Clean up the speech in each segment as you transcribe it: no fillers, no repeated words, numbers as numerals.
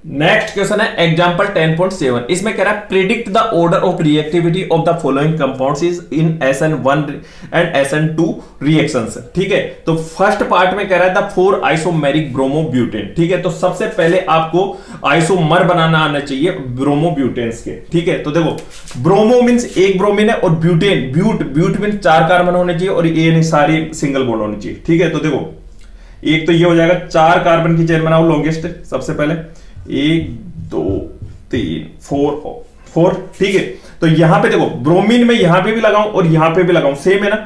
Next question है example 10.7। इसमें कह रहा है predict the order of reactivity of the following compounds in SN1 and SN2 reactions. ठीक है, तो फर्स्ट पार्ट में कह रहा है द 4 आइसोमेरिक ब्रोमोब्यूटेन। ठीक है, तो सबसे पहले आपको आइसोमर बनाना आना चाहिए ब्रोमोब्यूटेन्स के। ठीक है, तो देखो ब्रोमो मींस एक ब्रोमीन है और ब्यूटेन ब्यूट मींस 4 कार्बन होने चाहिए और ये नहीं सारी सिंगल बॉन्ड होनी चाहिए। ठीक है, तो देखो एक तो ये हो जाएगा 4 कार्बन की चेन बनाओ लॉन्गेस्ट सबसे पहले 1 2 3 4। ठीक है, तो यहां पे देखो ब्रोमीन में यहां पे भी लगाऊं और यहां पे भी लगाऊं सेम है ना,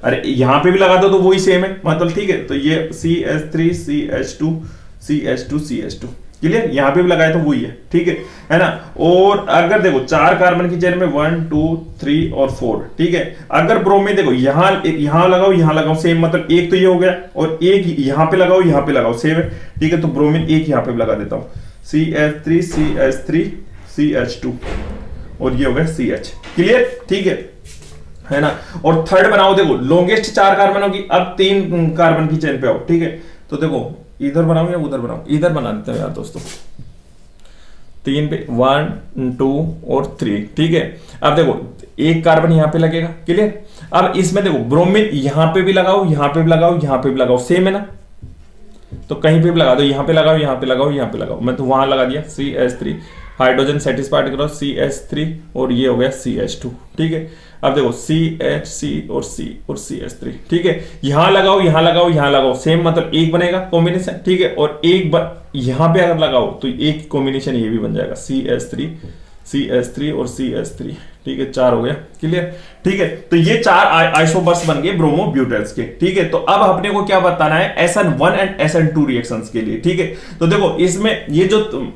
अरे यहां पे भी लगा दो तो वही सेम है मतलब। ठीक है, तो ये CH3 CH2 CH2 CH2 clear, यहां पे भी लगाए तो वही है। ठीक है ना। और अगर देखो 4 कार्बन की चेन में 1 2 3 और 4। ठीक है, अगर ब्रोमीन देखो यहां लगाओ सेम मतलब एक तो ये हो गया और एक यहां पे लगाओ सेम है। ठीक है, तो ब्रोमीन एक यहां पे भी लगा देता हूं CH3 CH3 CH2 और ये हो गया CH। क्लियर, ठीक है ना। और थर्ड बनाओ, देखो लॉन्गेस्ट 4 कार्बन होगी, अब 3 कार्बन की चेन पे आओ। ठीक है, तो देखो इधर बनाऊं या उधर बनाऊं, इधर बना देते हैं यार दोस्तों 3 पे 1 2 और 3। ठीक है, अब देखो एक कार्बन यहां पे लगेगा। क्लियर, अब इसमें देखो ब्रोमीन यहां पे भी लगाओ यहां पे भी लगाओ यहां पे भी लगाओ सेम है ना, तो कहीं पे भी लगा दो, यहां पे लगाओ यहां पे लगाओ यहां पे लगाओ, मैं तो वहां लगा दिया CH3 हाइड्रोजन सेटिस्फाइड करो CH3 और ये हो गया CH2। ठीक है, अब देखो CH और CH3। ठीक है, यहां लगाओ सेम मतलब एक बनेगा कॉम्बिनेशन। ठीक है, और यहां पे अगर लगाओ तो एक कॉम्बिनेशन ये भी बन जाएगा CH3 और CH3। ठीक है, 4 हो गया। क्लियर, ठीक है, तो ये 4 आइसोमर्स बन गए ब्रोमोब्यूटेन्स के। ठीक है, तो अब अपने को क्या बताना है SN1 एंड SN2 रिएक्शंस के लिए। ठीक है, तो देखो इसमें ये जो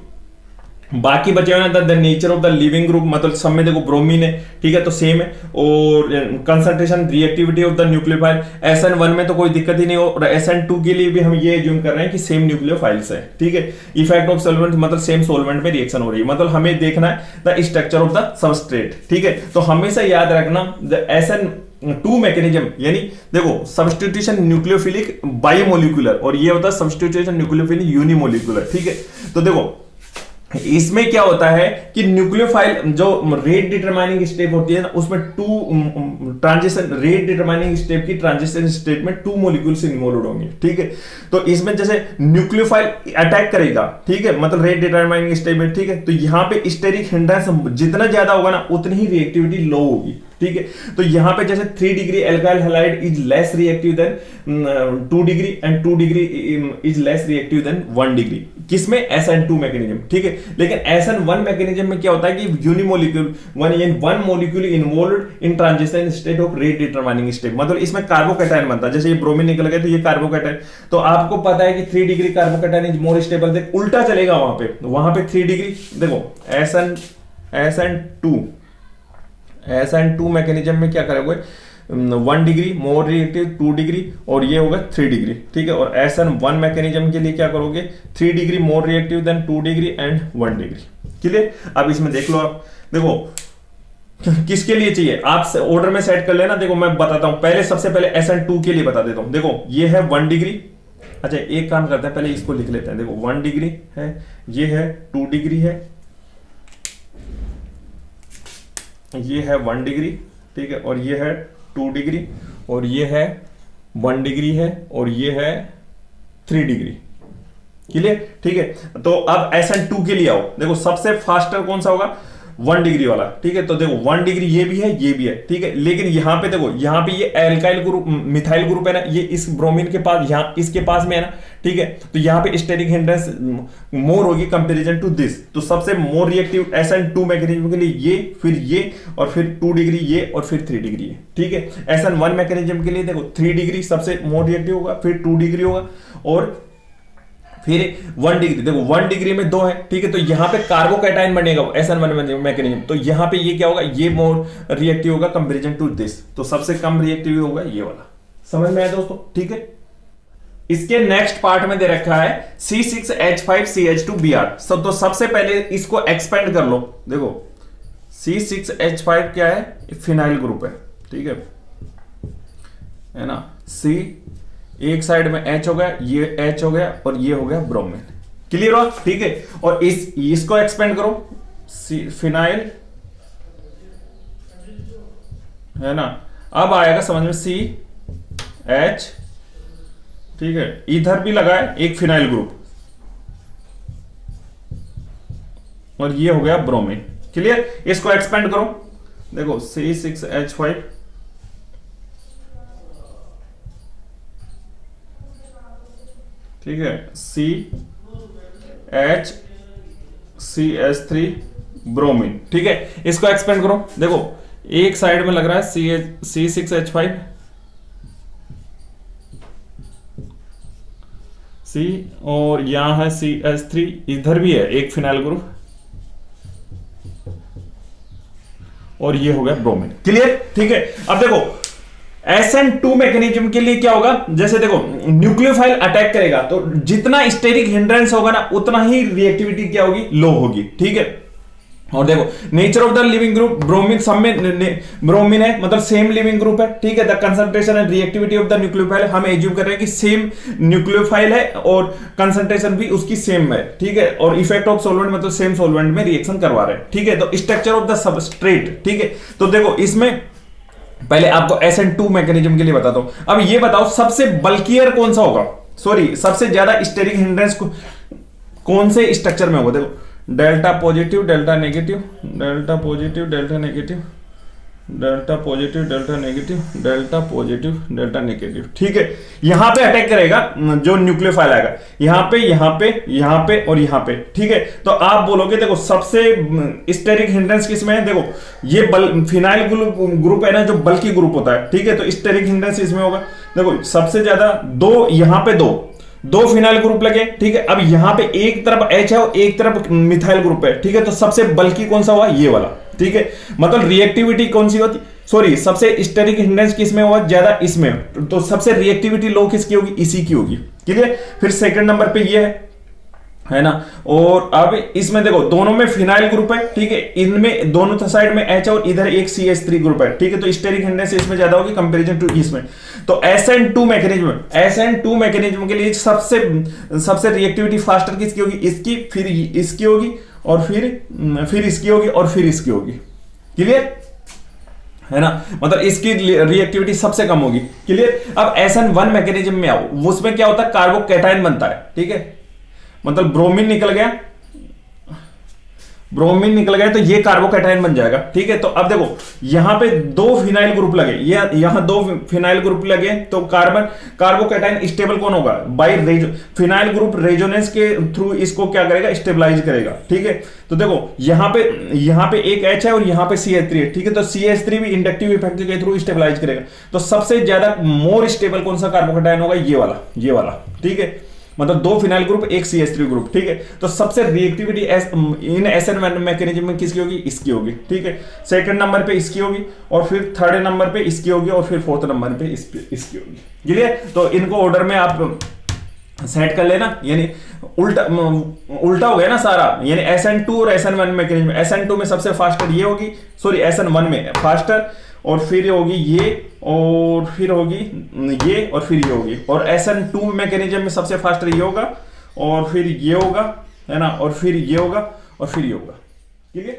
बाकी बचे हुए the nature of the leaving group मतलब सब में देखो ब्रोमीन है। ठीक है, तो सेम है। और concentration reactivity of the nucleophile SN1 में तो कोई दिक्कत ही नहीं हो, और SN2 के लिए भी हम ये एज्यूम कर रहे हैं कि सेम न्यूक्लियोफाइल्स है। ठीक है, इफेक्ट ऑफ सॉल्वेंट मतलब सेम सॉल्वेंट में रिएक्शन हो रही है, मतलब हमें देखना है the structure of the substrate. ठीक है, तो हमेशा याद रखना द SN2 मैकेनिज्म, यानी देखो सब्स्टिट्यूशन न्यूक्लियोफिलिक बाइमोलिकुलर और ये होता है सब्स्टिट्यूशन न्यूक्लियोफिलिक यूनिमोलिकुलर। ठीक है, तो देखो इसमें क्या होता है कि न्यूक्लियोफाइल जो रेट डिटरमाइनिंग स्टेप होती है ना, उसमें ट्रांजिशन रेट डिटरमाइनिंग स्टेप की ट्रांजिशन स्टेट में 2 मॉलिक्यूल्स इन्वॉल्व होंगे। ठीक है, तो इसमें जैसे न्यूक्लियोफाइल अटैक करेगा, ठीक है, मतलब रेट डिटरमाइनिंग स्टेप में। ठीक है, तो यहां पे स्टेरिक हिंड्रेंस जितना ज्यादा होगा ना उतनी ही रिएक्टिविटी लो होगी। ठीक है, तो यहां पे जैसे 3 degree alkyl halide is less reactive than 2 degree and 2 degree is less reactive than 1 degree. किसमें SN2 मैकेनिज्म। ठीक है, लेकिन SN1 मैकेनिज्म में क्या होता है कि unimolecular one molecule involved in transition state of rate determining state, मतलब इसमें कार्बोकैटायन बनता है। जैसे ये ब्रोमीन निकल गया तो ये कार्बोकैटायन, तो आपको पता है कि 3 degree carbocation is more stable, देख उल्टा चलेगा वहां पे 3 डिग्री। देखो SN2 मैकेनिज्म में क्या करोगे 1 डिग्री मोर रिएक्टिव 2 डिग्री और ये होगा 3 डिग्री। ठीक है, और SN1 मैकेनिज्म के लिए क्या करोगे 3 degree more reactive than 2 degree and 1 degree. Clear, अब इसमें देख लो आप, देखो किसके लिए चाहिए आप ऑर्डर में सेट कर लेना। देखो मैं बताता हूं, पहले सबसे पहले SN2 के लिए बता देता हूं। देखो ये है 1 डिग्री, अच्छा एक काम करते हैं पहले इसको लिख लेते हैं। देखो 1 डिग्री है, ये है 2 डिग्री है, ये है 1 डिग्री। ठीक है, और ये है 2 डिग्री और ये है 1 डिग्री है और ये है 3 डिग्री। क्लियर, ठीक है, तो अब SN2 के लिए आओ। देखो सबसे फास्टर कौन सा होगा 1 डिग्री वाला। ठीक है, तो देखो 1 डिग्री ये भी है। ठीक है, लेकिन यहां पे देखो यहां पे ये एल्काइल ग्रुप मिथाइल ग्रुप है ना, ये इस ब्रोमीन के पास यहां इसके पास में है ना। ठीक है, तो यहां पे स्टेरिक हिंड्रेंस मोर होगी कंपैरिजन टू दिस, तो सबसे मोर रिएक्टिव SN2 मैकेनिज्म के लिए ये, फिर ये और फिर 2 डिग्री ये और फिर 3 डिग्री है। ठीक है, SN1 मैकेनिज्म के लिए देखो 3 डिग्री सबसे मोर रिएक्टिव होगा, फिर 2 डिग्री होगा और फिर 1 डिग्री। देखो 1 डिग्री में 2 है। ठीक है, तो यहां पे कार्बोकैटायन बनेगा SN1 मैकेनिज्म, तो यहां पे ये क्या होगा ये मोर रिएक्टिव होगा कंपैरिजन टू दिस, तो सबसे कम रिएक्टिव होगा ये वाला। समझ में आया दोस्तों। ठीक है, इसके नेक्स्ट पार्ट में दे रखा है C6H5CH2Br। तो सबसे पहले इसको एक्सपेंड कर लो। देखो C6H5 क्या है, फिनाइल ग्रुप है। ठीक है ना, C एक साइड में H हो गया, ये H हो गया और ये हो गया ब्रोमीन। क्लियर हुआ, ठीक है। और इसको एक्सपेंड करो, फिनाइल, है ना। अब आएगा समझ में CH, ठीक है। इधर भी लगा है एक फिनाइल ग्रुप, और ये हो गया ब्रोमीन, क्लियर। इसको एक्सपेंड करो, देखो C6H5, ठीक है, CH3 ब्रोमीन, ठीक है। इसको एक्सपेंड करो, देखो एक साइड में लग रहा है C6H5 C, और यहां है CH3, इधर भी है एक फिनाइल ग्रुप, और ये हो गया ब्रोमीन, क्लियर, ठीक है। अब देखो SN2 मैकेनिज्म के लिए क्या होगा, जैसे देखो न्यूक्लियोफाइल अटैक करेगा तो जितना स्टेरिक हिंड्रेंस होगा ना उतना ही रिएक्टिविटी क्या होगी, लो होगी, ठीक है। और देखो nature of the leaving group, bromine सब में ब्रोमीन है, मतलब सेम लिविंग ग्रुप है, ठीक है। The concentration and reactivity of the nucleophile, हम एज्यूम कर रहे हैं कि सेम न्यूक्लियोफाइल है और कंसंट्रेशन भी उसकी सेम है, ठीक है। और इफेक्ट ऑफ सोलवेंट मतलब सेम सोलवेंट में रिएक्शन करवा रहे हैं, ठीक है। तो स्ट्रक्चर ऑफ द सबस्ट्रेट, ठीक है। तो देखो इसमें पहले आपको SN2 मैकेनिज्म के लिए बताता हूं। अब ये बताओ सबसे बल्कियर कौन सा होगा, सॉरी सबसे ज्यादा स्टेरिक हिंड्रेंस कौन से स्ट्रक्चर में होगा। देखो delta positive, delta negative, delta positive, delta negative, delta positive, delta negative, delta positive, delta negative, ठीक है। यहां पे अटैक करेगा जो न्यूक्लियोफाइल आएगा, यहां पे, यहां पे, यहां पे और यहां पे, ठीक है। तो आप बोलोगे देखो सबसे स्टेरिक हिंड्रेंस किसमें है, देखो ये फिनाइल ग्रुप है ना जो बल्कि ग्रुप होता है, ठीक है। तो स्टेरिक हिंड्रेंस इसमें होगा, देखो सबसे ज्यादा दो, यहां पे दो फिनाइल ग्रुप लगे, ठीक है। अब यहां पे एक तरफ H है और एक तरफ मिथाइल ग्रुप है, ठीक है। तो सबसे बल्कि कौन सा हुआ, ये वाला, ठीक है। मतलब रिएक्टिविटी कौन सी होती, सॉरी सबसे स्टेरिक हिंड्रेंस किसमें हुआ, ज्यादा इसमें, तो सबसे रिएक्टिविटी लो किसकी होगी, इसी की होगी, क्लियर। फिर सेकंड नंबर पे ये है ना। और अब इसमें देखो दोनों में फिनाइल ग्रुप है, ठीक है। इनमें दोनों साइड में H और इधर एक CH3 ग्रुप है, ठीक है। तो स्टेरिक हिंड्रेंस इसमें ज्यादा होगी कंपैरिजन टू इसमें। तो SN2 मैकेनिज्म के लिए सबसे रिएक्टिविटी फास्टर किसकी होगी, इसकी, फिर इसकी होगी, और फिर इसकी होगी, और फिर इसकी होगी, क्लियर है ना। मतलब इसकी रिएक्टिविटी सबसे कम होगी, क्लियर। अब SN1 मैकेनिज्म में आओ, उसमें क्या होता है, कार्बोकैटायन बनता है, ठीक है। मतलब ब्रोमीन निकल गया तो ये कार्बोकैटायन बन जाएगा, ठीक है। तो अब देखो यहां पे दो फिनाइल ग्रुप लगे, यहां दो फिनाइल ग्रुप लगे, तो कार्बोकैटायन स्टेबल कौन होगा, बाय फिनाइल ग्रुप रेजोनेंस के थ्रू इसको क्या करेगा, स्टेबलाइज करेगा, ठीक है। तो देखो यहां पे एक H है और यहां पे CH3 है, ठीक है। तो CH3 भी इंडक्टिव इफेक्ट के थ्रू स्टेबलाइज करेगा। तो सबसे ज्यादा मोर स्टेबल कौन सा कार्बोकैटायन होगा, ये वाला, ठीक है। मतलब दो फिनाइल ग्रुप, एक CH3 ग्रुप, ठीक है। तो सबसे रिएक्टिविटी इन SN1 मैकेनिज्म में किसकी होगी, इसकी होगी, ठीक है। सेकंड नंबर पे इसकी होगी, और फिर थर्ड नंबर पे इसकी होगी, और फिर फोर्थ नंबर पे इसकी होगी, क्लियर। तो इनको ऑर्डर में आप सेट कर लेना, यानी उल्टा हो गया ना सारा, यानी SN2 और SN1 मैकेनिज्म। SN2 में सबसे फास्टर ये होगी, सॉरी SN1 में फास्टर, और फिर होगी ये, और फिर होगी ये, और फिर ये होगी। और SN2 मैकेनिज्म में सबसे फास्टर ये होगा, और फिर ये होगा, है ना, और फिर ये होगा, और फिर ये होगा, ठीक है।